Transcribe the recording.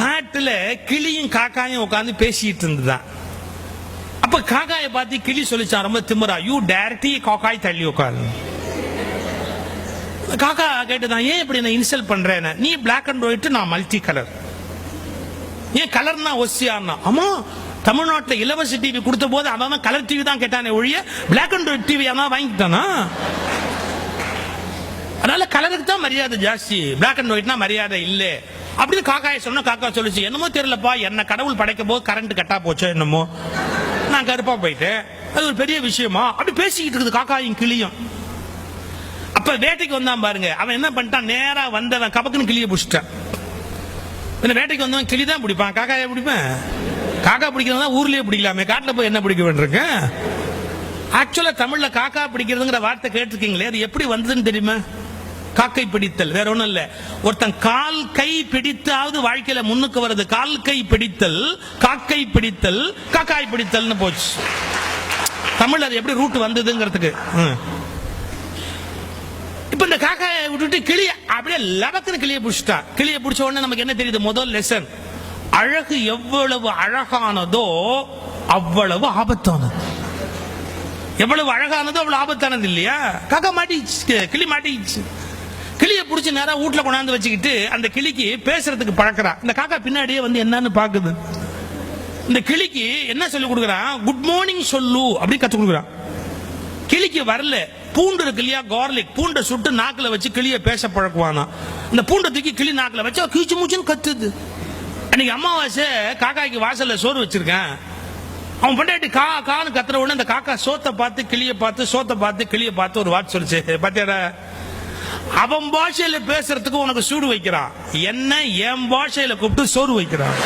காட்டுல கிளியும் காக்காயும் உட்காந்து பேசிட்டு இருந்துதான். அப்ப காக்காயை பார்த்து கிளி சொல்லிச்சான் ரொம்ப திமிரா, யூ டைரக்டி காக்காய் தள்ளி உட்காரு. காக்கா கேட்டுதான், ஏன் இப்படி நான் இன்சல்ட் பண்றேன், நீ பிளாக் அண்ட் ஒயிட் நான் மல்டி கலர், ஏன் கலர்னா ஒசியான்னா. ஆமா, தமிழ்நாட்டில் இலவச டிவி கொடுத்த போது அவன் கலர் டிவி தான் கேட்டானே ஒழிய பிளாக் அண்ட் ஒயிட் டிவி அவன் வாங்கிட்டானா. அதனால கலருக்கு தான் மரியாதை ஜாஸ்தி, பிளாக் அண்ட் ஒயிட்னா மரியாதை இல்லை அப்படின்னு காக்காயை சொன்ன. காக்கா சொல்லிச்சு, என்னமோ தெரியலப்பா, என்ன கடவுள் படைக்கும் போது கரண்ட் கட்டா போச்சோ என்னமோ, நான் கருப்பா போயிட்டேன், அது ஒரு பெரிய விஷயமா அப்படி பேசிக்கிட்டு இருக்குது காக்காயும் கிளியும். அப்ப வேட்டைக்கு வந்தான் பாருங்க, அவன் என்ன பண்ணிட்டான், நேரா வந்தவன் கபக்குன்னு கிளியை பிடிச்சிட்டான். வேட்டைக்கு வந்தவன் கிளி தான் பிடிப்பான், காக்காயை பிடிப்பேன். காக்கா பிடிக்கிறதா ஊர்லயே பிடிக்கலாமே, காட்டுல போய் என்ன பிடிக்க வேண்டியிருக்கேன். ஆக்சுவலா தமிழ்ல காக்கா பிடிக்கிறதுங்கிற வார்த்தை கேட்டிருக்கீங்களே, அது எப்படி வந்ததுன்னு தெரியுமா? காக்கை பிடித்தல், வேற ஒண்ணும் இல்ல. ஒருத்தன் கால் கை பிடித்தாவது வாழ்க்கையில முன்னுக்கு வருது. கால் கை பிடித்தல், காக்கை பிடித்தல், காக்காய் பிடித்தல்னு போச்சு. தமிழ் அது எப்படி ரூட் வந்ததுங்கிறதுக்கு. இப்ப இந்த காக்காயை விட்டுட்டு கிளிய அப்படியே லபக்குன்னு கிளியை பிடிச்சிட்டா. கிளியை பிடிச்ச உடனே நமக்கு என்ன தெரியுது? முதல் லெசன், அழகு எவ்வளவு அழகானதோ அவ்வளவு ஆபத்தானது. எவ்வளவு அழகானதோ அவ்வளவு ஆபத்தானது இல்லையா? காக்கா மாட்டிச்சு, கிளி மாட்டிச்சு. கிளியை பிடிச்சி நேரா வீட்டுல கொண்டாந்து வச்சுக்கிட்டு அந்த கிளிக்கு பேசுறதுக்கு பழக்கிறா. இந்த காக்கா பின்னாடியே வந்து என்னன்னு பாக்குது. இந்த கிளிக்கு என்ன சொல்லி கொடுக்குறான்? குட் மார்னிங் சொல்லு அப்படி கத்து கொடுக்குறான். கிளிக்கு வரல. பூண்டு இருக்கு இல்லையா, கார்லிக், பூண்டை சுட்டு நாக்குல வச்சு கிளிய பேச பழக்குவானா. இந்த பூண்டை தூக்கி கிளி நாக்குல வச்சு கீச்சு மூச்சுன்னு கத்துது. அன்னைக்கு அமாவாசை காக்காய்க்கு வாசல்ல சோறு வச்சிருக்கேன். அவன் பொண்டாட்டி கா கான்னு கத்துற உடனே அந்த காக்கா சோத்தை பார்த்து கிளிய பார்த்து, சோத்தை பார்த்து கிளிய பார்த்து ஒரு வார்த்தை சொல்லிச்சு. பாத்தியாடா, அவன் பாஷையில பேசுறதுக்கு உனக்கு சூடு வைக்கிறான், என்ன என் பாஷையில கூப்பிட்டு சோறு வைக்கிறான்.